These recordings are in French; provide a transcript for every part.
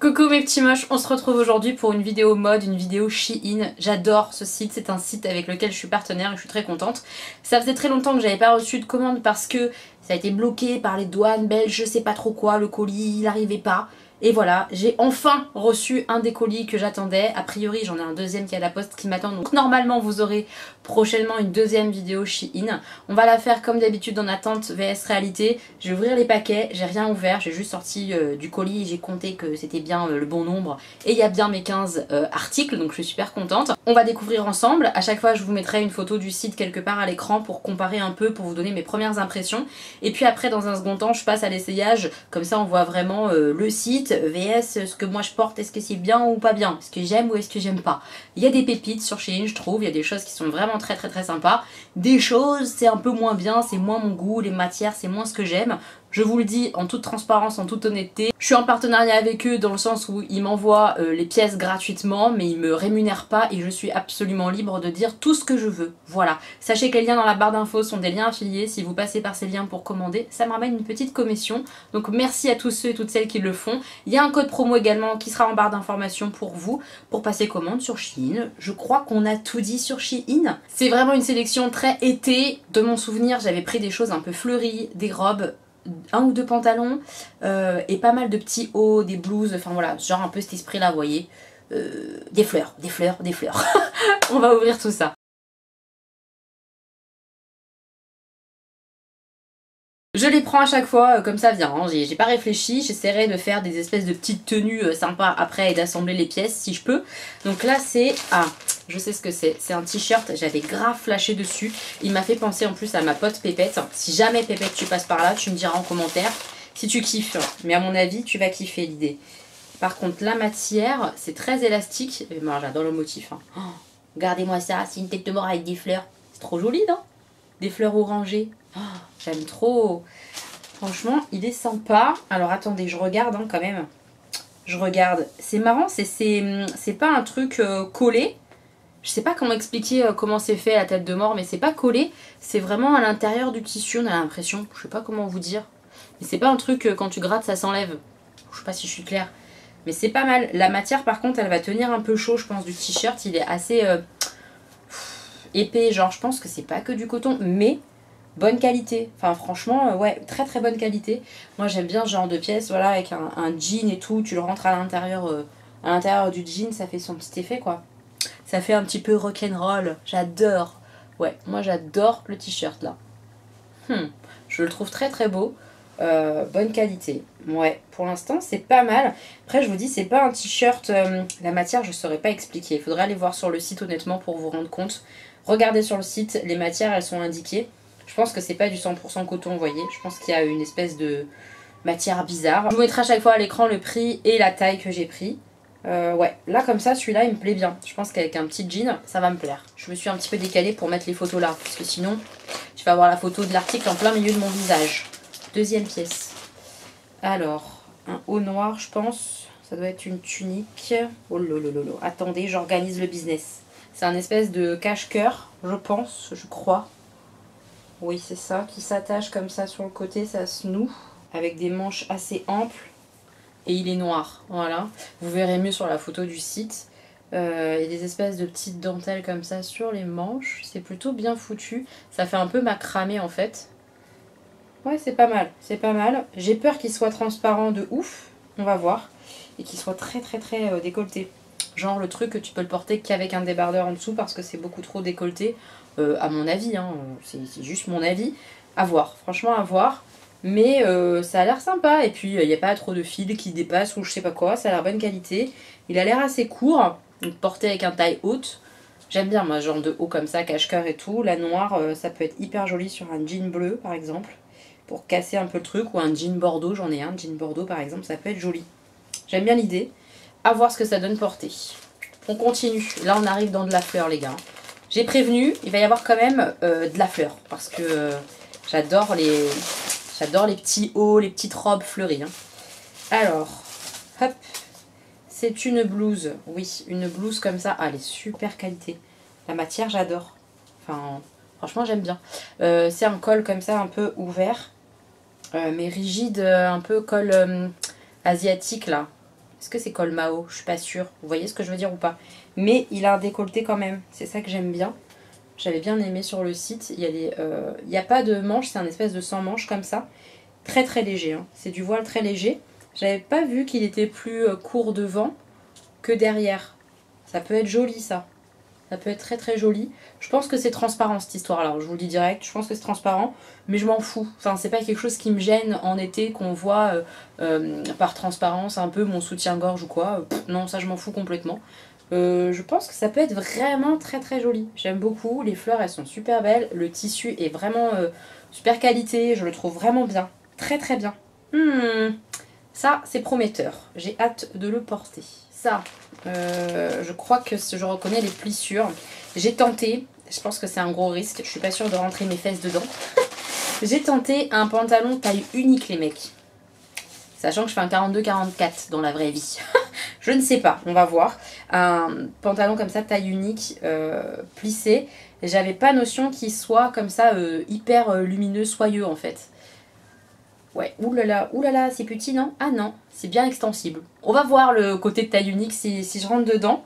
Coucou mes petits moches, on se retrouve aujourd'hui pour une vidéo mode, une vidéo Shein. J'adore ce site, c'est un site avec lequel je suis partenaire et je suis très contente. Ça faisait très longtemps que j'avais pas reçu de commande parce que ça a été bloqué par les douanes belges, je sais pas trop quoi, le colis il arrivait pas. Et voilà, j'ai enfin reçu un des colis que j'attendais. A priori, j'en ai un deuxième qui est à la poste qui m'attend. Donc normalement, vous aurez prochainement une deuxième vidéo Shein. On va la faire comme d'habitude en attente VS réalité. Je vais ouvrir les paquets, j'ai rien ouvert, j'ai juste sorti du colis. J'ai compté que c'était bien le bon nombre. Et il y a bien mes 15 articles, donc je suis super contente. On va découvrir ensemble. À chaque fois, je vous mettrai une photo du site quelque part à l'écran pour comparer un peu, pour vous donner mes premières impressions. Et puis après, dans un second temps, je passe à l'essayage. Comme ça, on voit vraiment le site. VS, ce que moi je porte, est-ce que c'est bien ou pas bien? Est-ce que j'aime ou est-ce que j'aime pas? Il y a des pépites sur Shein, je trouve, il y a des choses qui sont vraiment très sympas. Des choses, c'est un peu moins bien, c'est moins mon goût, les matières, c'est moins ce que j'aime. Je vous le dis en toute transparence, en toute honnêteté. Je suis en partenariat avec eux dans le sens où ils m'envoient les pièces gratuitement, mais ils me rémunèrent pas et je suis absolument libre de dire tout ce que je veux. Voilà. Sachez que les liens dans la barre d'infos sont des liens affiliés. Si vous passez par ces liens pour commander, ça me ramène une petite commission. Donc merci à tous ceux et toutes celles qui le font. Il y a un code promo également qui sera en barre d'informations pour vous, pour passer commande sur Shein. Je crois qu'on a tout dit sur Shein. C'est vraiment une sélection très été. De mon souvenir, j'avais pris des choses un peu fleuries, des robes, un ou deux pantalons et pas mal de petits hauts, des blouses, enfin voilà, genre un peu cet esprit là, vous voyez. Des fleurs. On va ouvrir tout ça. Je les prends à chaque fois comme ça vient, hein. J'ai pas réfléchi, j'essaierai de faire des espèces de petites tenues sympas après et d'assembler les pièces si je peux. Donc là c'est... Ah, je sais ce que c'est un t-shirt, j'avais grave flashé dessus. Il m'a fait penser en plus à ma pote Pépette. Si jamais Pépette tu passes par là, tu me diras en commentaire si tu kiffes. Mais à mon avis tu vas kiffer l'idée. Par contre la matière, c'est très élastique. Et moi j'adore le motif. Hein. Oh, regardez-moi ça, c'est une tête de mort avec des fleurs. C'est trop joli non? Des fleurs orangées. Oh, j'aime trop. Franchement, il est sympa. Alors attendez, je regarde hein, quand même. Je regarde. C'est marrant, c'est pas un truc collé. Je sais pas comment expliquer comment c'est fait la tête de mort, mais c'est pas collé. C'est vraiment à l'intérieur du tissu, on a l'impression. Je sais pas comment vous dire. Mais c'est pas un truc quand tu grattes, ça s'enlève. Je sais pas si je suis claire. Mais c'est pas mal. La matière, par contre, elle va tenir un peu chaud, je pense, du t-shirt. Il est assez épais. Genre, je pense que c'est pas que du coton, mais... bonne qualité, enfin franchement ouais, très bonne qualité. Moi j'aime bien ce genre de pièce, voilà, avec un jean et tout, tu le rentres à l'intérieur du jean, ça fait son petit effet quoi. Ça fait un petit peu rock'n'roll, j'adore. Ouais, moi j'adore le t-shirt là. Je le trouve très beau, bonne qualité. Ouais, pour l'instant c'est pas mal. Après je vous dis, c'est pas un t-shirt, la matière je saurais pas expliquer. Il faudrait aller voir sur le site honnêtement pour vous rendre compte. Regardez sur le site, les matières elles sont indiquées. Je pense que c'est pas du 100% coton, vous voyez. Je pense qu'il y a une espèce de matière bizarre. Je vous mettrai à chaque fois à l'écran le prix et la taille que j'ai pris. Ouais, là comme ça, celui-là, il me plaît bien. Je pense qu'avec un petit jean, ça va me plaire. Je me suis un petit peu décalée pour mettre les photos là. Parce que sinon, je vais avoir la photo de l'article en plein milieu de mon visage. Deuxième pièce. Alors, un haut noir, je pense. Ça doit être une tunique. Oh lolo. Attendez, j'organise le business. C'est un espèce de cache-cœur, je pense, je crois. Oui, c'est ça, qui s'attache comme ça sur le côté, ça se noue, avec des manches assez amples, et il est noir, voilà. Vous verrez mieux sur la photo du site. Il y a des espèces de petites dentelles comme ça sur les manches, c'est plutôt bien foutu. Ça fait un peu macramé en fait. Ouais, c'est pas mal, c'est pas mal. J'ai peur qu'il soit transparent de ouf, on va voir, et qu'il soit très décolleté. Genre le truc que tu peux le porter qu'avec un débardeur en dessous parce que c'est beaucoup trop décolleté. À mon avis, hein, c'est juste mon avis. À voir, franchement à voir. Mais ça a l'air sympa. Et puis il n'y a pas trop de fils qui dépassent ou je sais pas quoi. Ça a l'air bonne qualité. Il a l'air assez court. Donc porté avec un taille haute. J'aime bien moi, genre de haut comme ça, cache-cœur et tout. La noire, ça peut être hyper joli sur un jean bleu par exemple. Pour casser un peu le truc. Ou un jean bordeaux, j'en ai un. Jean bordeaux par exemple, ça peut être joli. J'aime bien l'idée. À voir ce que ça donne porté. On continue. Là on arrive dans de la fleur les gars. J'ai prévenu, il va y avoir quand même de la fleur. Parce que j'adore les petits hauts, les petites robes fleuries. Hein. Alors, hop. C'est une blouse. Oui, une blouse comme ça. Ah, elle est super qualité. La matière, j'adore. Enfin, franchement, j'aime bien. C'est un col comme ça, un peu ouvert. Mais rigide, un peu col asiatique là. Est-ce que c'est col Mao? Je suis pas sûre. Vous voyez ce que je veux dire ou pas? Mais il a un décolleté quand même. C'est ça que j'aime bien. J'avais bien aimé sur le site. Il y a pas de manche, c'est un espèce de sans manche comme ça. Très très léger. Hein. C'est du voile très léger. J'avais pas vu qu'il était plus court devant que derrière. Ça peut être joli ça. Ça peut être très très joli. Je pense que c'est transparent cette histoire-là. Je vous le dis direct. Je pense que c'est transparent. Mais je m'en fous. Enfin, c'est pas quelque chose qui me gêne en été qu'on voit par transparence un peu mon soutien-gorge ou quoi. Non, ça je m'en fous complètement. Je pense que ça peut être vraiment très très joli. J'aime beaucoup. Les fleurs elles sont super belles. Le tissu est vraiment super qualité. Je le trouve vraiment bien. Très très bien. Ça c'est prometteur. J'ai hâte de le porter. Ça, je crois que je reconnais les plissures. J'ai tenté, je pense que c'est un gros risque, je suis pas sûre de rentrer mes fesses dedans. J'ai tenté un pantalon taille unique les mecs. Sachant que je fais un 42-44 dans la vraie vie. Je ne sais pas, on va voir. Un pantalon comme ça, taille unique, plissé. J'avais pas notion qu'il soit comme ça, hyper lumineux, soyeux en fait. Ouais, oulala, c'est petit, non? Ah non, c'est bien extensible. On va voir le côté de taille unique si je rentre dedans.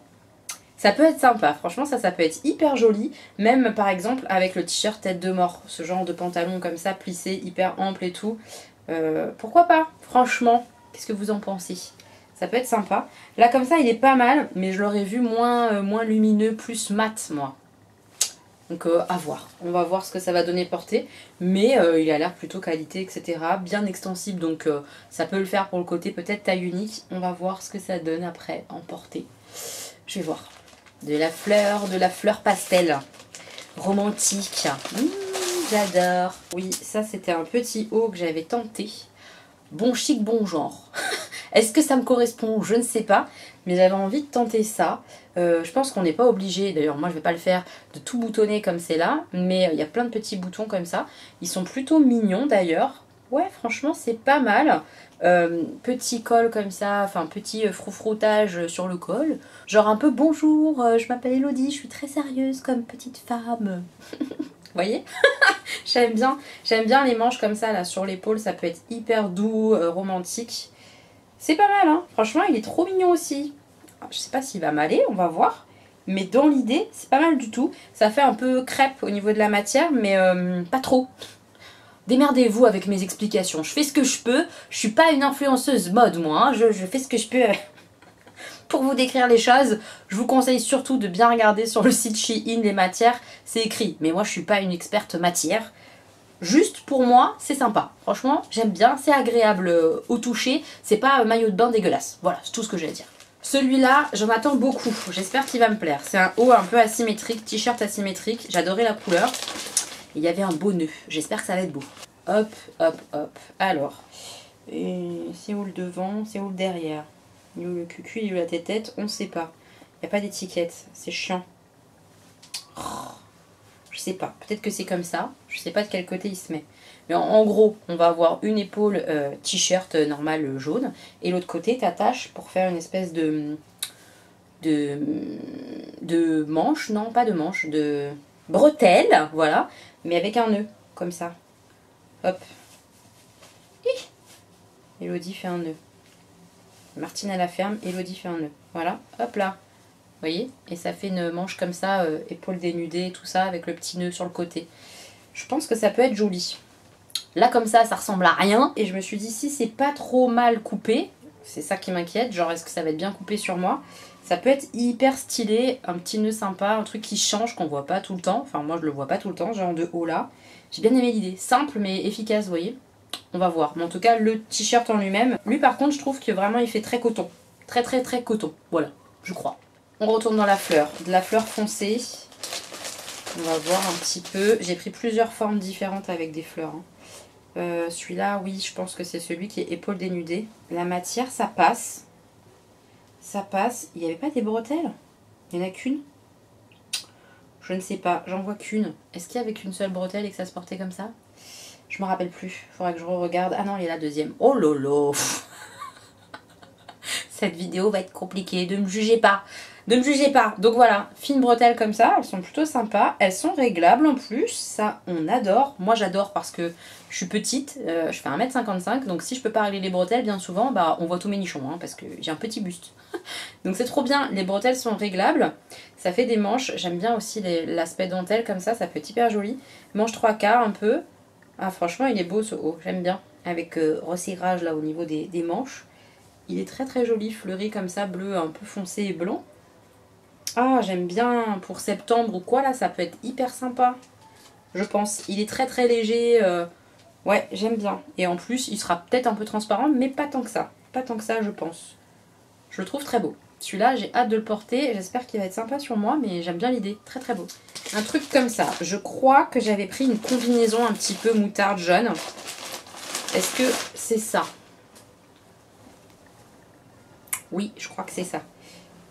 Ça peut être sympa, franchement ça peut être hyper joli. Même par exemple avec le t-shirt tête de mort, ce genre de pantalon comme ça, plissé, hyper ample et tout. Pourquoi pas? Franchement, qu'est-ce que vous en pensez? Ça peut être sympa. Là comme ça il est pas mal, mais je l'aurais vu moins lumineux, plus mat moi. Donc à voir, on va voir ce que ça va donner porter, mais il a l'air plutôt qualité, etc. Bien extensible, donc ça peut le faire pour le côté peut-être taille unique. On va voir ce que ça donne après en portée. Je vais voir. De la fleur pastel, romantique. J'adore. Oui, ça c'était un petit haut que j'avais tenté. Bon chic, bon genre. Est-ce que ça me correspond? Je ne sais pas. Mais j'avais envie de tenter ça. Je pense qu'on n'est pas obligé, d'ailleurs moi je vais pas le faire, de tout boutonner comme c'est là. Mais il y a plein de petits boutons comme ça. Ils sont plutôt mignons d'ailleurs. Ouais, franchement c'est pas mal. Petit col comme ça, enfin petit froufroutage sur le col. Genre un peu bonjour, je m'appelle Elodie, je suis très sérieuse comme petite femme. Vous voyez? J'aime bien les manches comme ça là sur l'épaule, ça peut être hyper doux, romantique. C'est pas mal, hein. Franchement, il est trop mignon aussi. Je sais pas s'il va m'aller, on va voir. Mais dans l'idée, c'est pas mal du tout. Ça fait un peu crêpe au niveau de la matière, mais pas trop. Démerdez-vous avec mes explications. Je fais ce que je peux. Je suis pas une influenceuse mode, moi. Hein. Je fais ce que je peux pour vous décrire les choses. Je vous conseille surtout de bien regarder sur le site Shein les matières. C'est écrit. Mais moi, je suis pas une experte matière. Juste pour moi, c'est sympa. Franchement, j'aime bien, c'est agréable au toucher. C'est pas maillot de bain dégueulasse. Voilà, c'est tout ce que j'ai à dire. Celui-là, j'en attends beaucoup. J'espère qu'il va me plaire. C'est un haut un peu asymétrique, t-shirt asymétrique. J'adorais la couleur. Il y avait un beau nœud. J'espère que ça va être beau. Hop, hop, hop. Alors, c'est où le devant? C'est où le derrière? Il est où le cucu? Il est où la tête? On ne sait pas. Il n'y a pas d'étiquette. C'est chiant. Oh. Je sais pas, peut-être que c'est comme ça. Je sais pas de quel côté il se met. Mais en gros, on va avoir une épaule t-shirt normal jaune. Et l'autre côté, t'attaches pour faire une espèce de manche. Non, pas de manche, de bretelle. Voilà. Mais avec un nœud, comme ça. Hop. Elodie fait un nœud. Martine à la ferme, Elodie fait un nœud. Voilà, hop là. Vous voyez? Et ça fait une manche comme ça, épaule dénudée, tout ça, avec le petit nœud sur le côté. Je pense que ça peut être joli. Là, comme ça ressemble à rien. Et je me suis dit, si c'est pas trop mal coupé, c'est ça qui m'inquiète, genre est-ce que ça va être bien coupé sur moi? Ça peut être hyper stylé, un petit nœud sympa, un truc qui change, qu'on voit pas tout le temps. Enfin, moi, je le vois pas tout le temps, genre de haut là. J'ai bien aimé l'idée. Simple, mais efficace, vous voyez? On va voir. Mais en tout cas, le t-shirt en lui-même, lui, par contre, je trouve que vraiment, il fait très coton. Très, très, très coton. Voilà, je crois. On retourne dans la fleur. De la fleur foncée. On va voir un petit peu. J'ai pris plusieurs formes différentes avec des fleurs. Hein. Celui-là, oui, je pense que c'est celui qui est épaule dénudée. La matière, ça passe. Ça passe. Il n'y avait pas des bretelles? Il n'y en a qu'une? Je ne sais pas. J'en vois qu'une. Est-ce qu'il y avait qu'une seule bretelle et que ça se portait comme ça? Je me rappelle plus. Il faudrait que je re-regarde. Ah non, il y a la deuxième. Oh lolo. cette vidéo va être compliquée, ne me jugez pas. Ne me jugez pas. Donc voilà, fines bretelles comme ça, elles sont plutôt sympas. Elles sont réglables en plus, ça on adore. Moi j'adore parce que je suis petite, je fais 1m55, donc si je peux pas régler les bretelles, bien souvent, bah on voit tous mes nichons, hein, parce que j'ai un petit buste. Donc c'est trop bien, les bretelles sont réglables, ça fait des manches. J'aime bien aussi l'aspect dentelle comme ça peut être hyper joli. Manche 3/4 un peu. Ah franchement il est beau ce haut, j'aime bien. Avec resserrage là au niveau des manches. Il est très très joli, fleuri comme ça, bleu un peu foncé et blanc. Ah, j'aime bien pour septembre ou quoi, là, ça peut être hyper sympa, je pense. Il est très très léger, ouais, j'aime bien. Et en plus, il sera peut-être un peu transparent, mais pas tant que ça. Pas tant que ça, je pense. Je le trouve très beau. Celui-là, j'ai hâte de le porter. J'espère qu'il va être sympa sur moi, mais j'aime bien l'idée. Très très beau. Un truc comme ça. Je crois que j'avais pris une combinaison un petit peu moutarde jaune. Est-ce que c'est ça? Oui, je crois que c'est ça.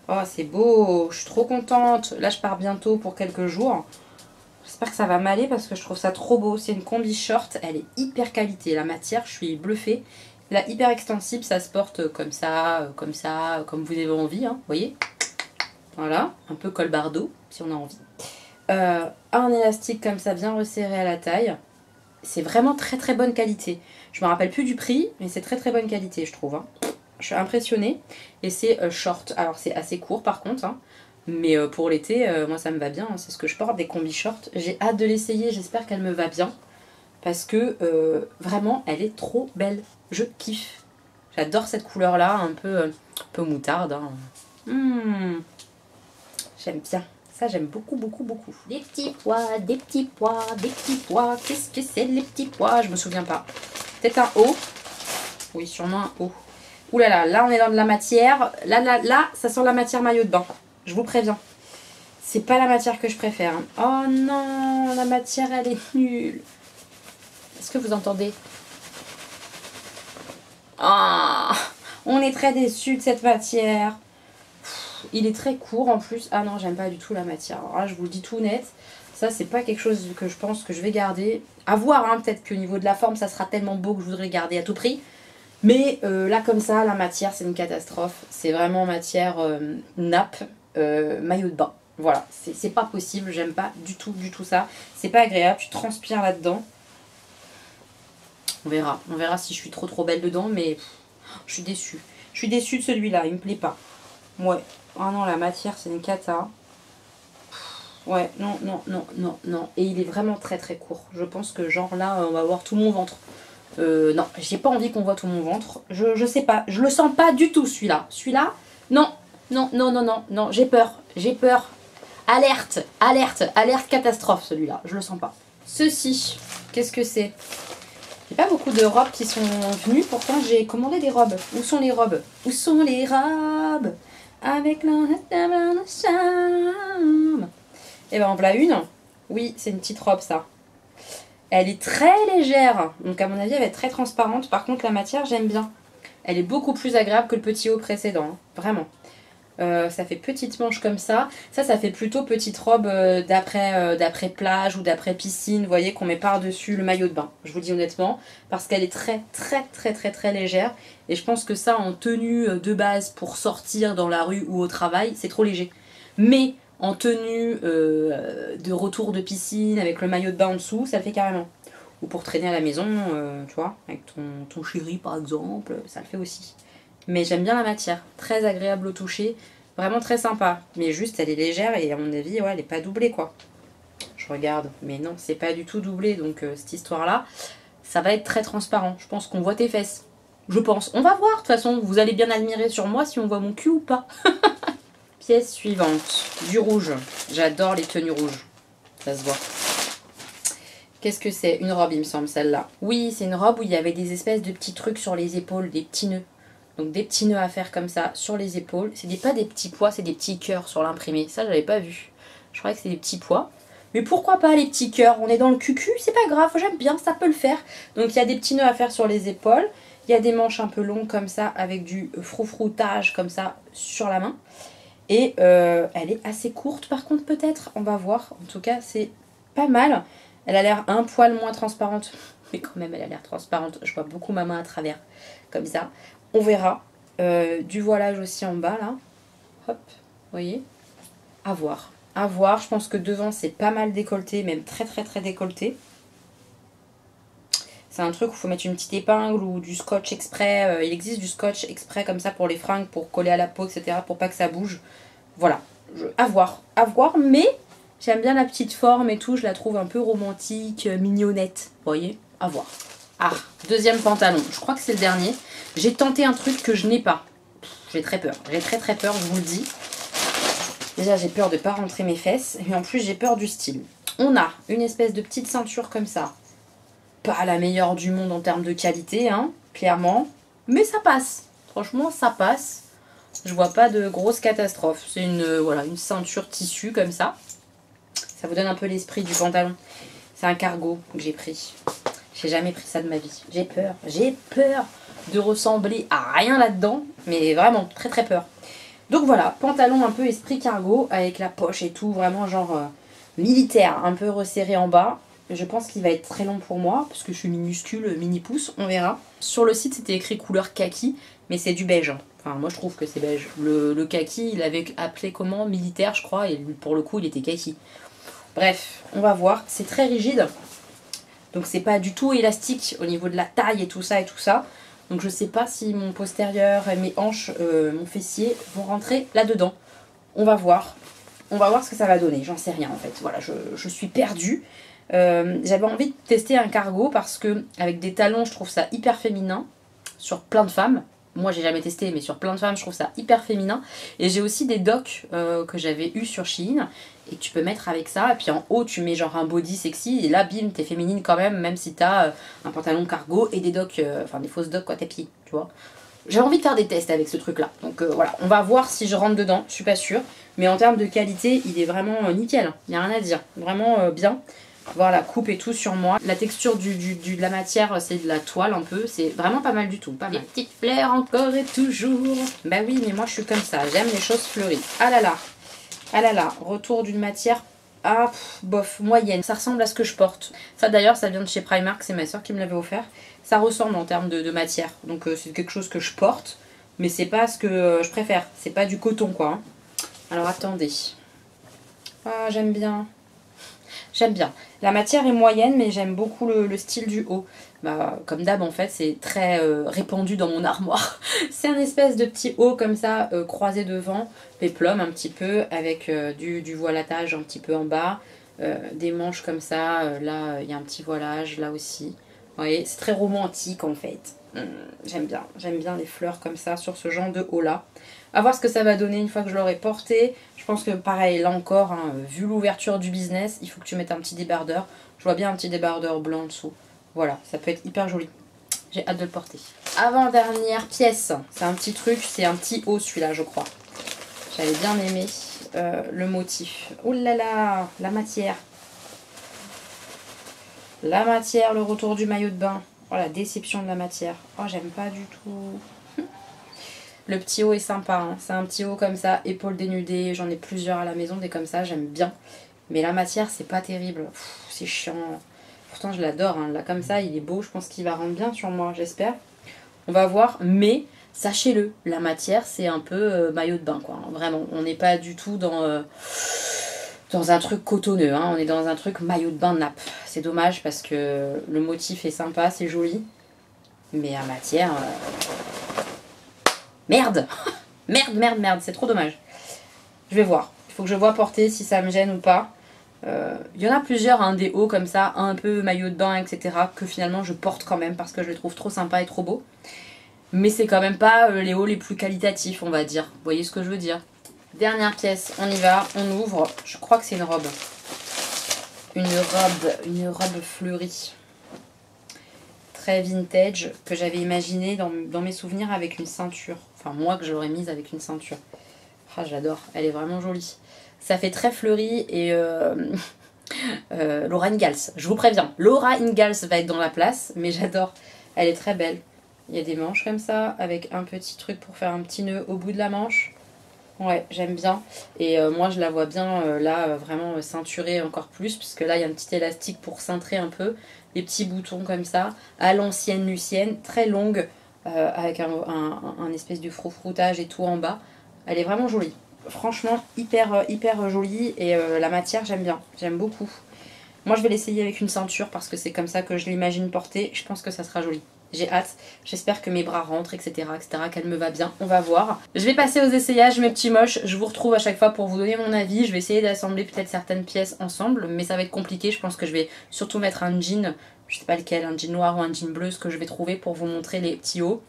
Oh, c'est beau, je suis trop contente. Là, je pars bientôt pour quelques jours. J'espère que ça va m'aller parce que je trouve ça trop beau. C'est une combi short, elle est hyper qualité. La matière, je suis bluffée. Là, hyper extensible, ça se porte comme ça, comme vous avez envie. Hein, vous voyez? Voilà, un peu col bardeau, si on a envie. Un élastique comme ça, bien resserré à la taille. C'est vraiment très très bonne qualité. Je me rappelle plus du prix, mais c'est très très bonne qualité, je trouve. Hein. Je suis impressionnée. Et c'est short. Alors c'est assez court par contre. Hein. Mais pour l'été, moi ça me va bien. Hein. C'est ce que je porte, des combis shorts. J'ai hâte de l'essayer. J'espère qu'elle me va bien. Parce que vraiment, elle est trop belle. Je kiffe. J'adore cette couleur-là. Un peu moutarde. Hein. J'aime bien. Ça, j'aime beaucoup, beaucoup, beaucoup. Des petits pois, des petits pois, des petits pois. Qu'est-ce que c'est les petits pois? Je me souviens pas. Peut-être un haut. Oui, sûrement un haut. Ouh là là, là on est dans de la matière. Là, ça sent la matière maillot de bain. Je vous préviens. C'est pas la matière que je préfère. Oh non, la matière elle est nulle. Est-ce que vous entendez? Ah, on est très déçus de cette matière. Il est très court en plus. Ah non, j'aime pas du tout la matière. Alors là, je vous le dis tout net. Ça, c'est pas quelque chose que je pense que je vais garder. À voir, hein, peut-être qu'au niveau de la forme, ça sera tellement beau que je voudrais le garder à tout prix. Mais là comme ça, la matière c'est une catastrophe. C'est vraiment matière nappe, maillot de bain. Voilà, c'est pas possible, j'aime pas du tout ça. C'est pas agréable, tu transpires là-dedans. On verra si je suis trop belle dedans, mais je suis déçue. Je suis déçue de celui-là, il me plaît pas. Ouais, oh non, la matière c'est une cata. Ouais, non. Et il est vraiment très court. Je pense que genre là, on va voir tout mon ventre. Non, j'ai pas envie qu'on voit tout mon ventre. Je sais pas, je le sens pas du tout celui-là. Celui-là, non, j'ai peur. Alerte catastrophe celui-là, je le sens pas. Ceci, qu'est-ce que c'est? Il n'y a pas beaucoup de robes qui sont venues, pourtant j'ai commandé des robes. Où sont les robes? Où sont les robes? Avec la charme. Et ben en voilà une. Oui, c'est une petite robe ça. Elle est très légère, donc à mon avis elle va être très transparente. Par contre la matière j'aime bien. Elle est beaucoup plus agréable que le petit haut précédent, hein. Vraiment. Ça fait petite manche comme ça. Ça fait plutôt petite robe d'après plage ou d'après piscine. Vous voyez qu'on met par-dessus le maillot de bain. Je vous le dis honnêtement. Parce qu'elle est très légère. Et je pense que ça en tenue de base pour sortir dans la rue ou au travail, c'est trop léger. Mais en tenue de retour de piscine avec le maillot de bain en dessous, ça le fait carrément. Ou pour traîner à la maison, tu vois, avec ton chéri par exemple, ça le fait aussi. Mais j'aime bien la matière, très agréable au toucher, vraiment très sympa. Mais juste elle est légère et à mon avis, ouais, elle n'est pas doublée quoi. Je regarde, mais non, c'est pas du tout doublé, donc cette histoire-là, ça va être très transparent. Je pense qu'on voit tes fesses. Je pense. On va voir, de toute façon, vous allez bien admirer sur moi si on voit mon cul ou pas. Pièce suivante, du rouge. J'adore les tenues rouges, ça se voit. Qu'est-ce que c'est? Une robe, il me semble, celle-là. Oui, c'est une robe où il y avait des espèces de petits trucs sur les épaules, des petits nœuds. Donc des petits nœuds à faire comme ça sur les épaules. C'est pas des petits pois, c'est des petits cœurs sur l'imprimé. Ça, je l'avais pas vu. Je croyais que c'était des petits pois. Mais pourquoi pas les petits cœurs? On est dans le cucu, c'est pas grave, j'aime bien, ça peut le faire. Donc il y a des petits nœuds à faire sur les épaules. Il y a des manches un peu longues comme ça, avec du froufroutage comme ça sur la main. Et elle est assez courte par contre peut-être, on va voir. En tout cas, c'est pas mal. Elle a l'air un poil moins transparente. Mais quand même, elle a l'air transparente. Je vois beaucoup ma main à travers, comme ça. On verra. Du voilage aussi en bas là. Hop, vous voyez. À voir. À voir, je pense que devant c'est pas mal décolleté, même très très très décolleté. C'est un truc où il faut mettre une petite épingle ou du scotch exprès. Il existe du scotch exprès comme ça pour les fringues, pour coller à la peau, etc. Pour pas que ça bouge. Voilà, à voir, mais j'aime bien la petite forme et tout. Je la trouve un peu romantique, mignonnette. Vous voyez, à voir. Ah, deuxième pantalon, je crois que c'est le dernier. J'ai tenté un truc que je n'ai pas. J'ai très peur, j'ai très très peur, je vous le dis. Déjà, j'ai peur de ne pas rentrer mes fesses. Et en plus, j'ai peur du style. On a une espèce de petite ceinture comme ça. Pas la meilleure du monde en termes de qualité, hein, clairement. Mais ça passe. Franchement, ça passe. Je vois pas de grosse catastrophe. C'est une, voilà, une ceinture tissu comme ça. Ça vous donne un peu l'esprit du pantalon. C'est un cargo que j'ai pris. J'ai jamais pris ça de ma vie. J'ai peur. J'ai peur de ressembler à rien là-dedans. Mais vraiment, très très peur. Donc voilà, pantalon un peu esprit cargo avec la poche et tout. Vraiment genre militaire, un peu resserré en bas. Je pense qu'il va être très long pour moi parce que je suis minuscule, mini pouce, on verra. Sur le site, c'était écrit couleur kaki, mais c'est du beige. Enfin, moi je trouve que c'est beige. Le kaki, il avait appelé comment? Militaire, je crois, et pour le coup, il était kaki. Bref, on va voir. C'est très rigide. Donc c'est pas du tout élastique au niveau de la taille et tout ça et tout ça. Donc je sais pas si mon postérieur, mes hanches, mon fessier vont rentrer là-dedans. On va voir. On va voir ce que ça va donner. J'en sais rien en fait. Voilà, je suis perdue. J'avais envie de tester un cargo parce que avec des talons, je trouve ça hyper féminin sur plein de femmes. Moi, j'ai jamais testé, mais sur plein de femmes, je trouve ça hyper féminin. Et j'ai aussi des docks que j'avais eu sur Shein et que tu peux mettre avec ça. Et puis en haut, tu mets genre un body sexy. Et là, bim, t'es féminine quand même si t'as un pantalon cargo et des docks, enfin des fausses docks quoi, tes pieds, tu vois. J'ai envie de faire des tests avec ce truc-là. Donc voilà, on va voir si je rentre dedans. Je suis pas sûre. Mais en termes de qualité, il est vraiment nickel. Il n'y a rien à dire. Vraiment bien. Voir la coupe et tout sur moi. La texture de la matière, c'est de la toile un peu. C'est vraiment pas mal du tout. Pas mal. Les petites fleurs encore et toujours. Bah oui, mais moi je suis comme ça. J'aime les choses fleuries. Ah là là. Ah là là. Retour d'une matière, bof, moyenne. Ça ressemble à ce que je porte. Ça d'ailleurs, ça vient de chez Primark. C'est ma soeur qui me l'avait offert. Ça ressemble en termes de matière. Donc c'est quelque chose que je porte. Mais c'est pas ce que je préfère. C'est pas du coton quoi. Hein. Alors attendez. Ah, j'aime bien. J'aime bien. La matière est moyenne, mais j'aime beaucoup le style du haut. Bah, comme d'hab, en fait, c'est très répandu dans mon armoire. C'est un espèce de petit haut comme ça, croisé devant, péplum un petit peu, avec du voilatage un petit peu en bas, des manches comme ça. Là, il y a un petit voilage, là aussi. Vous voyez, c'est très romantique en fait. J'aime bien les fleurs comme ça sur ce genre de haut là. À voir ce que ça va donner une fois que je l'aurai porté. Je pense que pareil, là encore, hein, vu l'ouverture du business, il faut que tu mettes un petit débardeur. Je vois bien un petit débardeur blanc en dessous. Voilà, ça peut être hyper joli. J'ai hâte de le porter. Avant-dernière pièce, c'est un petit truc, c'est un petit haut celui-là je crois. J'avais bien aimé le motif. Ouh là là, la matière. La matière, le retour du maillot de bain. Oh la déception de la matière. Oh j'aime pas du tout. Le petit haut est sympa, hein. C'est un petit haut comme ça, épaules dénudées. J'en ai plusieurs à la maison, des comme ça, j'aime bien. Mais la matière, c'est pas terrible. C'est chiant. Pourtant, je l'adore. Hein. Là, comme ça, il est beau. Je pense qu'il va rendre bien sur moi, j'espère. On va voir. Mais, sachez-le, la matière, c'est un peu maillot de bain, quoi. Hein. Vraiment, on n'est pas du tout dans un truc cotonneux. Hein. On est dans un truc maillot de bain nappe. C'est dommage parce que le motif est sympa, c'est joli. Mais la matière... Merde. Merde, c'est trop dommage. Je vais voir. Il faut que je vois porter si ça me gêne ou pas. Il y en a plusieurs, hein, des hauts comme ça, un peu maillot de bain, etc. Que finalement je porte quand même parce que je les trouve trop sympas et trop beaux. Mais c'est quand même pas les hauts les plus qualitatifs, on va dire. Vous voyez ce que je veux dire? Dernière pièce, on y va, on ouvre. Je crois que c'est une robe. Une robe fleurie. Très vintage, que j'avais imaginé dans mes souvenirs avec une ceinture. Enfin, moi que je l'aurais mise avec une ceinture. Ah, j'adore, elle est vraiment jolie. Ça fait très fleuri et Laura Ingalls, je vous préviens. Laura Ingalls va être dans la place, mais j'adore. Elle est très belle. Il y a des manches comme ça, avec un petit truc pour faire un petit nœud au bout de la manche. Ouais, j'aime bien. Et moi, je la vois bien là, vraiment ceinturée encore plus, puisque là, il y a un petit élastique pour cintrer un peu. Des petits boutons comme ça, à l'ancienne Lucienne, très longue. avec un espèce de froufroutage et tout en bas. Elle est vraiment jolie. Franchement, hyper jolie et la matière, j'aime bien. J'aime beaucoup. Moi, je vais l'essayer avec une ceinture parce que c'est comme ça que je l'imagine porter. Je pense que ça sera joli. J'ai hâte. J'espère que mes bras rentrent, etc., qu'elle me va bien. On va voir. Je vais passer aux essayages, mes petits moches. Je vous retrouve à chaque fois pour vous donner mon avis. Je vais essayer d'assembler peut-être certaines pièces ensemble, mais ça va être compliqué. Je pense que je vais surtout mettre un jean, je sais pas lequel, un jean noir ou un jean bleu, ce que je vais trouver pour vous montrer les petits hauts.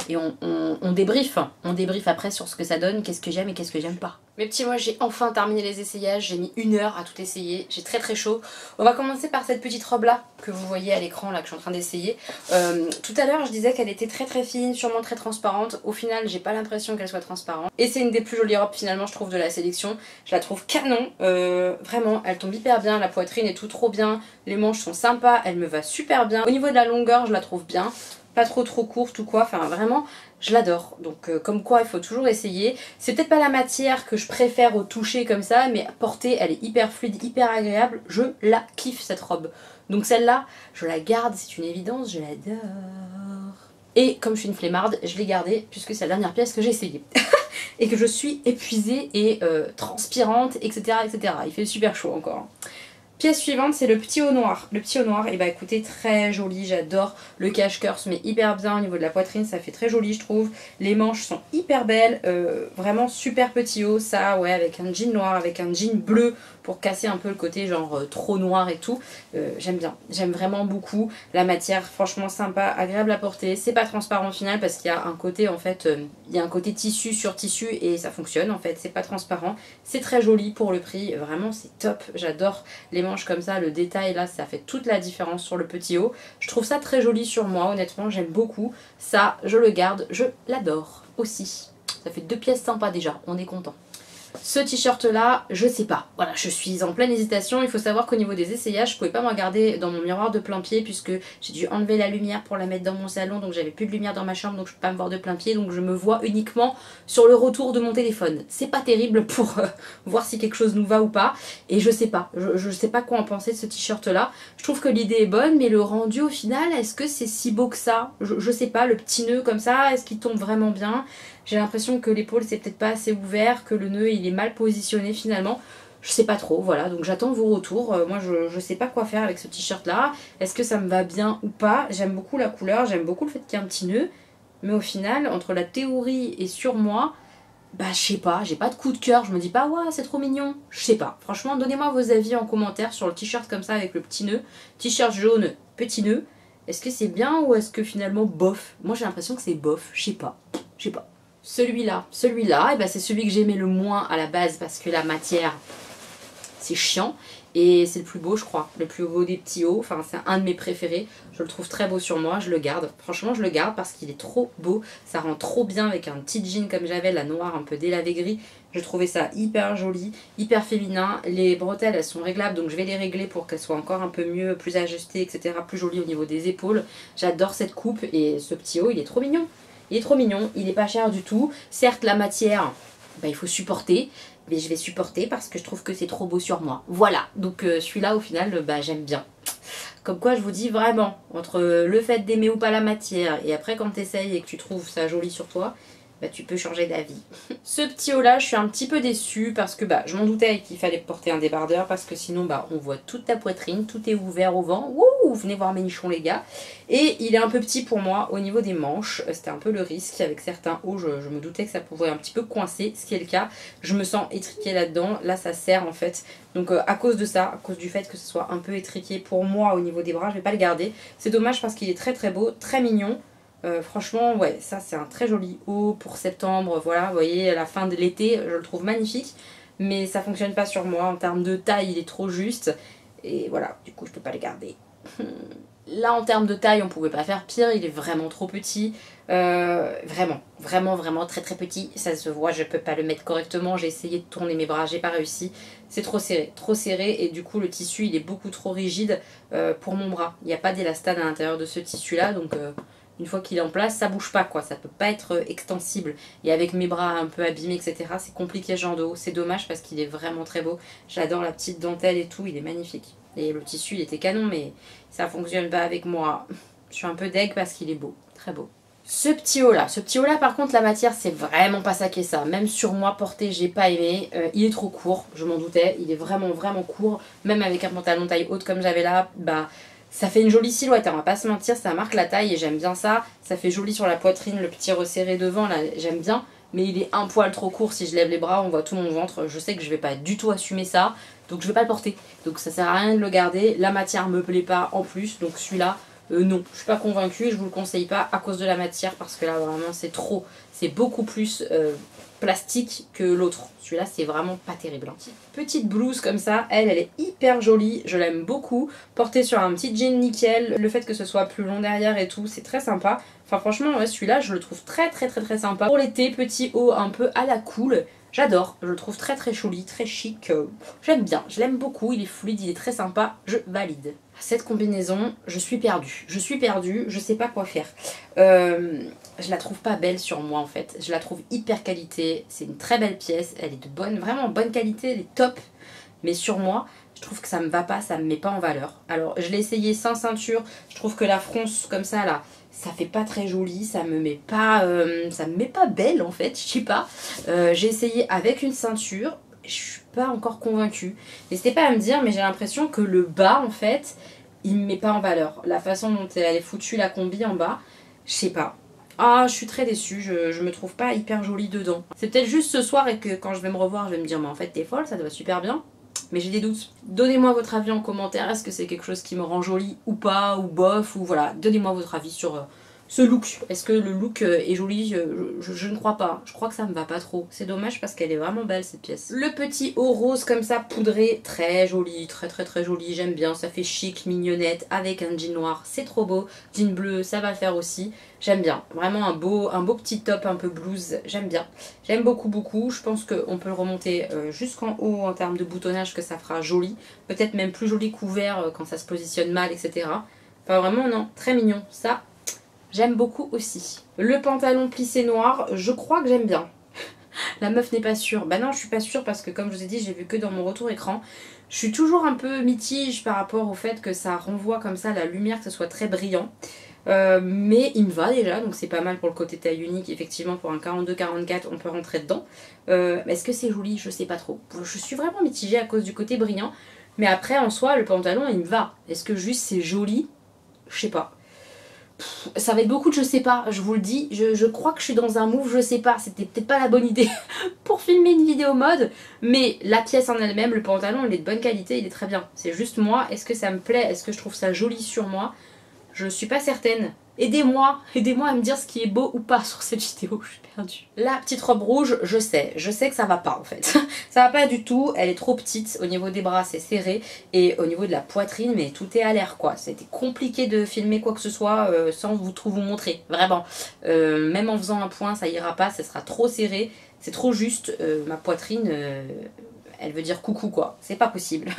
Et on débriefe. On débriefe après sur ce que ça donne, qu'est-ce que j'aime et qu'est-ce que j'aime pas. Mes petits, moi j'ai enfin terminé les essayages, j'ai mis 1 heure à tout essayer, j'ai très chaud. On va commencer par cette petite robe là que vous voyez à l'écran là que je suis en train d'essayer. Tout à l'heure je disais qu'elle était très fine, sûrement très transparente. Au final j'ai pas l'impression qu'elle soit transparente. Et c'est une des plus jolies robes finalement je trouve de la sélection. Je la trouve canon, vraiment elle tombe hyper bien, la poitrine est tout trop bien. Les manches sont sympas, elle me va super bien. Au niveau de la longueur je la trouve bien. Pas trop courte ou quoi, enfin vraiment je l'adore, donc comme quoi il faut toujours essayer. C'est peut-être pas la matière que je préfère au toucher comme ça, mais portée elle est hyper fluide, hyper agréable, je la kiffe cette robe. Donc celle-là, je la garde, c'est une évidence, je l'adore. Et comme je suis une flemmarde, je l'ai gardée puisque c'est la dernière pièce que j'ai essayée. Et que je suis épuisée et transpirante, etc. Il fait super chaud encore. Pièce suivante, c'est le petit haut noir. Le petit haut noir, et bah écoutez, très joli, j'adore. Le cache-cœur se met hyper bien au niveau de la poitrine, ça fait très joli je trouve. Les manches sont hyper belles, vraiment super petit haut, ça ouais, avec un jean noir, avec un jean bleu pour casser un peu le côté genre trop noir et tout. J'aime bien, j'aime vraiment beaucoup. La matière, franchement sympa, agréable à porter. C'est pas transparent au final parce qu'il y a un côté en fait, il y a un côté tissu sur tissu et ça fonctionne en fait, c'est pas transparent. C'est très joli pour le prix, vraiment c'est top, j'adore les manches comme ça, le détail là, ça fait toute la différence sur le petit haut. Je trouve ça très joli sur moi, honnêtement, j'aime beaucoup. Ça, je le garde, je l'adore aussi. Ça fait 2 pièces sympas déjà, on est content. Ce t-shirt là, je sais pas. Voilà, je suis en pleine hésitation. Il faut savoir qu'au niveau des essayages, je pouvais pas me regarder dans mon miroir de plein pied puisque j'ai dû enlever la lumière pour la mettre dans mon salon. Donc j'avais plus de lumière dans ma chambre, donc je peux pas me voir de plein pied. Donc je me vois uniquement sur le retour de mon téléphone. C'est pas terrible pour voir si quelque chose nous va ou pas. Et je sais pas. Je sais pas quoi en penser de ce t-shirt là. Je trouve que l'idée est bonne, mais le rendu au final, est-ce que c'est si beau que ça? Je sais pas, le petit nœud comme ça, est-ce qu'il tombe vraiment bien? J'ai l'impression que l'épaule c'est peut-être pas assez ouvert, que le nœud il est mal positionné finalement. Je sais pas trop, voilà, donc j'attends vos retours. Moi je sais pas quoi faire avec ce t-shirt là. Est-ce que ça me va bien ou pas? J'aime beaucoup la couleur, j'aime beaucoup le fait qu'il y ait un petit nœud. Mais au final, entre la théorie et sur moi, bah je sais pas, j'ai pas de coup de cœur. Je me dis pas, ouais c'est trop mignon. Je sais pas. Franchement, donnez-moi vos avis en commentaire sur le t-shirt comme ça avec le petit nœud. T-shirt jaune, petit nœud. Est-ce que c'est bien ou est-ce que finalement bof? Moi j'ai l'impression que c'est bof, je sais pas. Je sais pas. Celui-là, et ben c'est celui que j'aimais le moins à la base parce que la matière, c'est chiant. Et c'est le plus beau je crois, le plus beau des petits hauts, enfin c'est un de mes préférés. Je le trouve très beau sur moi, je le garde. Franchement je le garde parce qu'il est trop beau. Ça rend trop bien avec un petit jean comme j'avais, la noire un peu délavé gris. Je trouvais ça hyper joli, hyper féminin. Les bretelles elles sont réglables donc je vais les régler pour qu'elles soient encore un peu mieux, plus ajustées, etc. Plus jolies au niveau des épaules. J'adore cette coupe et ce petit haut il est trop mignon. Il est trop mignon, il est pas cher du tout. Certes, la matière, bah, il faut supporter. Mais je vais supporter parce que je trouve que c'est trop beau sur moi. Voilà, donc celui-là, au final, bah, j'aime bien. Comme quoi, je vous dis vraiment, entre le fait d'aimer ou pas la matière, et après quand tu essayes et que tu trouves ça joli sur toi, bah, tu peux changer d'avis. Ce petit haut là, je suis un petit peu déçue parce que bah, je m'en doutais qu'il fallait porter un débardeur parce que sinon bah, on voit toute ta poitrine, tout est ouvert au vent. Wouh, venez voir mes nichons les gars. Et il est un peu petit pour moi au niveau des manches, c'était un peu le risque. Avec certains hauts, je me doutais que ça pouvait un petit peu coincer, ce qui est le cas. Je me sens étriquée là-dedans, là ça serre en fait. Donc à cause de ça, à cause du fait que ce soit un peu étriqué pour moi au niveau des bras, je vais pas le garder. C'est dommage parce qu'il est très beau, très mignon. Franchement, ouais, ça c'est un très joli haut pour septembre, voilà, vous voyez, à la fin de l'été, je le trouve magnifique, mais ça fonctionne pas sur moi, en termes de taille, il est trop juste, et voilà, du coup je peux pas le garder. Là, en termes de taille, on pouvait pas faire pire, il est vraiment trop petit, vraiment très petit, ça se voit, je peux pas le mettre correctement, j'ai essayé de tourner mes bras, j'ai pas réussi, c'est trop serré, et du coup le tissu il est beaucoup trop rigide pour mon bras, il n'y a pas d'élastane à l'intérieur de ce tissu là, donc... une fois qu'il est en place, ça bouge pas quoi, ça peut pas être extensible. Et avec mes bras un peu abîmés, etc., c'est compliqué ce genre de haut. C'est dommage parce qu'il est vraiment très beau. J'adore la petite dentelle et tout, il est magnifique. Et le tissu, il était canon, mais ça fonctionne pas avec moi. Je suis un peu deg parce qu'il est beau, très beau. Ce petit haut là par contre la matière c'est vraiment pas ça qui est ça. Même sur moi porté j'ai pas aimé. Il est trop court, je m'en doutais. Il est vraiment vraiment court. Même avec un pantalon taille haute comme j'avais là, bah ça fait une jolie silhouette, hein, on va pas se mentir, ça marque la taille et j'aime bien ça. Ça fait joli sur la poitrine, le petit resserré devant là, j'aime bien. Mais il est un poil trop court, si je lève les bras on voit tout mon ventre. Je sais que je vais pas du tout assumer ça, donc je vais pas le porter. Donc ça sert à rien de le garder, la matière me plaît pas en plus, donc celui-là non, je suis pas convaincue et je vous le conseille pas à cause de la matière parce que là vraiment c'est trop, c'est beaucoup plus plastique que l'autre. Celui-là c'est vraiment pas terrible. Hein. Petite blouse comme ça, elle est hyper jolie, je l'aime beaucoup. Portée sur un petit jean nickel, le fait que ce soit plus long derrière et tout, c'est très sympa. Enfin franchement ouais, celui-là je le trouve très sympa. Pour l'été, petit haut un peu à la cool. J'adore, je le trouve très joli, très chic, j'aime bien, je l'aime beaucoup, il est fluide, il est très sympa, je valide. Cette combinaison, je suis perdue, je sais pas quoi faire. Je la trouve pas belle sur moi en fait, je la trouve hyper qualité, c'est une très belle pièce, elle est de vraiment bonne qualité, elle est top, mais sur moi, je trouve que ça me va pas, ça me met pas en valeur. Alors je l'ai essayé sans ceinture, je trouve que la fronce comme ça là, ça fait pas très joli, ça me met pas belle en fait, je sais pas. J'ai essayé avec une ceinture, je suis pas encore convaincue. N'hésitez pas à me dire, mais j'ai l'impression que le bas en fait, il me met pas en valeur. La façon dont elle est foutue la combi en bas, je sais pas. Ah, je suis très déçue, je me trouve pas hyper jolie dedans. C'est peut-être juste ce soir et que quand je vais me revoir, je vais me dire, mais en fait t'es folle, ça te va super bien. Mais j'ai des doutes. Donnez-moi votre avis en commentaire. Est-ce que c'est quelque chose qui me rend jolie ou pas, ou bof, ou voilà. Donnez-moi votre avis sur ce look. Est-ce que le look est joli? Je ne crois pas. Je crois que ça me va pas trop. C'est dommage parce qu'elle est vraiment belle cette pièce. Le petit haut rose comme ça, poudré, très joli, très joli. J'aime bien. Ça fait chic, mignonnette, avec un jean noir. C'est trop beau. Jean bleu, ça va le faire aussi. J'aime bien. Vraiment un beau petit top un peu blouse. J'aime bien. J'aime beaucoup. Je pense qu'on peut le remonter jusqu'en haut en termes de boutonnage, que ça fera joli. Peut-être même plus joli couvert quand ça se positionne mal, etc. Enfin vraiment non, très mignon. Ça, j'aime beaucoup aussi. Le pantalon plissé noir, je crois que j'aime bien. La meuf n'est pas sûre. Bah non, je suis pas sûre parce que comme je vous ai dit, j'ai vu que dans mon retour écran. Je suis toujours un peu mitige par rapport au fait que ça renvoie comme ça la lumière, que ce soit très brillant. Mais il me va déjà, donc c'est pas mal pour le côté taille unique. Effectivement, pour un 42-44, on peut rentrer dedans. Est-ce que c'est joli? Je sais pas trop. Je suis vraiment mitigée à cause du côté brillant. Mais après, en soi, le pantalon, il me va. Est-ce que juste c'est joli? Je sais pas. Ça va être beaucoup de je sais pas, je vous le dis. Je crois que je suis dans un move, je sais pas. C'était peut-être pas la bonne idée pour filmer une vidéo mode. Mais la pièce en elle-même, le pantalon, il est de bonne qualité, il est très bien. C'est juste moi, est-ce que ça me plaît? Est-ce que je trouve ça joli sur moi? Je suis pas certaine. Aidez-moi à me dire ce qui est beau ou pas sur cette vidéo, je suis perdue. La petite robe rouge, je sais que ça va pas en fait. Ça va pas du tout, elle est trop petite, au niveau des bras c'est serré, et au niveau de la poitrine, mais tout est à l'air quoi. C'était compliqué de filmer quoi que ce soit sans vous montrer, vraiment. Même en faisant un point, ça ira pas, ça sera trop serré, c'est trop juste, ma poitrine... elle veut dire coucou quoi, c'est pas possible.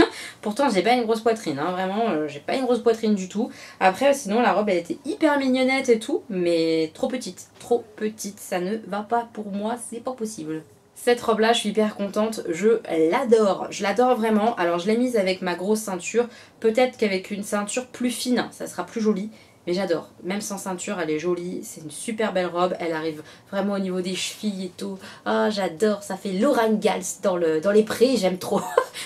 Pourtant j'ai pas une grosse poitrine, hein, vraiment j'ai pas une grosse poitrine du tout. Après sinon la robe elle était hyper mignonnette et tout, mais trop petite, ça ne va pas pour moi, c'est pas possible. Cette robe là je suis hyper contente, je l'adore vraiment. Alors je l'ai mise avec ma grosse ceinture, peut-être qu'avec une ceinture plus fine ça sera plus joli. Mais j'adore, même sans ceinture elle est jolie, c'est une super belle robe, elle arrive vraiment au niveau des chevilles et tout. Ah oh, j'adore, ça fait Laura Ingalls dans les prés, j'aime trop.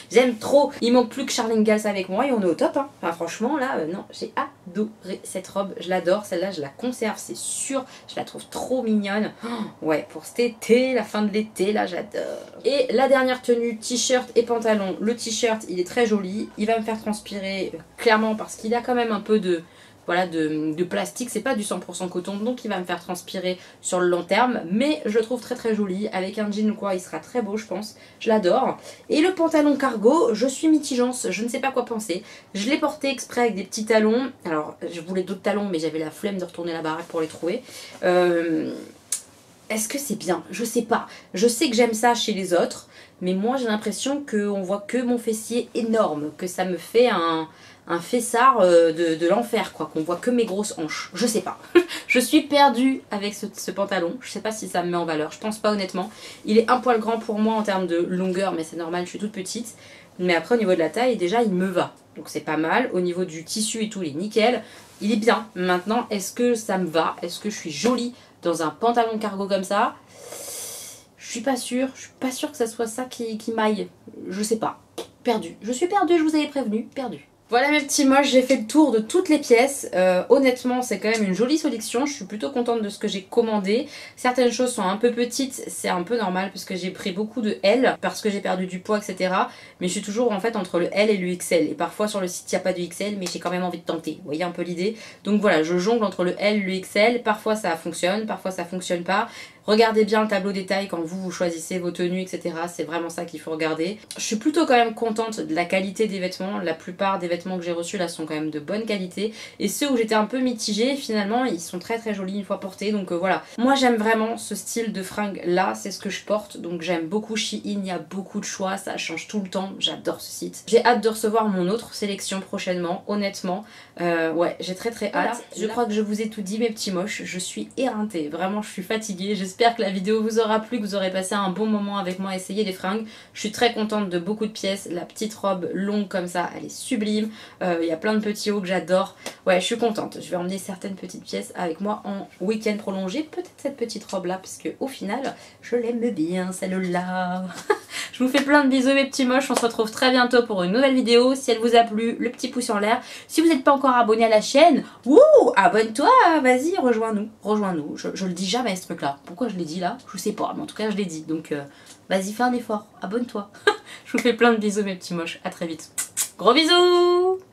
J'aime trop, il manque plus que Charles Ingalls avec moi et on est au top hein. Enfin franchement là, non, j'ai adoré cette robe, je l'adore, celle-là je la conserve c'est sûr, je la trouve trop mignonne. Oh, ouais, pour cet été, la fin de l'été là j'adore. Et la dernière tenue, t-shirt et pantalon. Le t-shirt il est très joli, il va me faire transpirer clairement parce qu'il a quand même un peu de... Voilà, de plastique, c'est pas du 100% coton, donc il va me faire transpirer sur le long terme, mais je le trouve très joli, avec un jean ou quoi, il sera très beau je pense, je l'adore. Et le pantalon cargo, je suis mitigante, je ne sais pas quoi penser, je l'ai porté exprès avec des petits talons, alors je voulais d'autres talons mais j'avais la flemme de retourner la baraque pour les trouver. Est-ce que c'est bien? Je sais pas, je sais que j'aime ça chez les autres, mais moi j'ai l'impression qu'on voit que mon fessier énorme, que ça me fait un un fessard de l'enfer, quoi, qu'on voit que mes grosses hanches. Je sais pas. Je suis perdue avec ce pantalon. Je sais pas si ça me met en valeur. Je pense pas honnêtement. Il est un poil grand pour moi en termes de longueur, mais c'est normal, je suis toute petite. Mais après au niveau de la taille, déjà il me va. Donc c'est pas mal. Au niveau du tissu et tout, il est nickel. Il est bien. Maintenant, est-ce que ça me va? Est-ce que je suis jolie dans un pantalon cargo comme ça? Je suis pas sûre. Je suis pas sûre que ça soit ça qui m'aille. Je sais pas. Perdue. Je suis perdue, je vous avais prévenu. Perdue. Voilà mes petits moches, j'ai fait le tour de toutes les pièces. Honnêtement, c'est quand même une jolie sélection. Je suis plutôt contente de ce que j'ai commandé. Certaines choses sont un peu petites, c'est un peu normal parce que j'ai pris beaucoup de L, parce que j'ai perdu du poids, etc. Mais je suis toujours en fait entre le L et le XL. Et parfois sur le site, il n'y a pas de XL, mais j'ai quand même envie de tenter. Vous voyez un peu l'idée? Donc voilà, je jongle entre le L et le XL. Parfois ça fonctionne, parfois ça fonctionne pas. Regardez bien le tableau détail quand vous choisissez vos tenues, etc. C'est vraiment ça qu'il faut regarder. Je suis plutôt quand même contente de la qualité des vêtements. La plupart des vêtements que j'ai reçus là sont quand même de bonne qualité. Et ceux où j'étais un peu mitigée, finalement, ils sont très très jolis une fois portés. Donc voilà. Moi j'aime vraiment ce style de fringue là, c'est ce que je porte. Donc j'aime beaucoup Shein, il y a beaucoup de choix, ça change tout le temps. J'adore ce site. J'ai hâte de recevoir mon autre sélection prochainement, honnêtement. Ouais, j'ai très très hâte. Voilà, je crois que je vous ai tout dit mes petits moches. Je suis éreintée, vraiment je suis fatiguée. J'espère que la vidéo vous aura plu, que vous aurez passé un bon moment avec moi à essayer les fringues. Je suis très contente de beaucoup de pièces. La petite robe longue comme ça, elle est sublime. Il y a plein de petits hauts que j'adore. Ouais, je suis contente. Je vais emmener certaines petites pièces avec moi en week-end prolongé. Peut-être cette petite robe là, parce que au final, je l'aime bien celle-là. Je vous fais plein de bisous mes petits moches. On se retrouve très bientôt pour une nouvelle vidéo. Si elle vous a plu, le petit pouce en l'air. Si vous n'êtes pas encore abonné à la chaîne, wouh, abonne-toi, vas-y, rejoins-nous. Rejoins-nous. Je le dis jamais ce truc là. Pourquoi je l'ai dit là? Je sais pas, mais en tout cas je l'ai dit. Donc vas-y, fais un effort, abonne-toi. Je vous fais plein de bisous mes petits moches. À très vite. Gros bisous.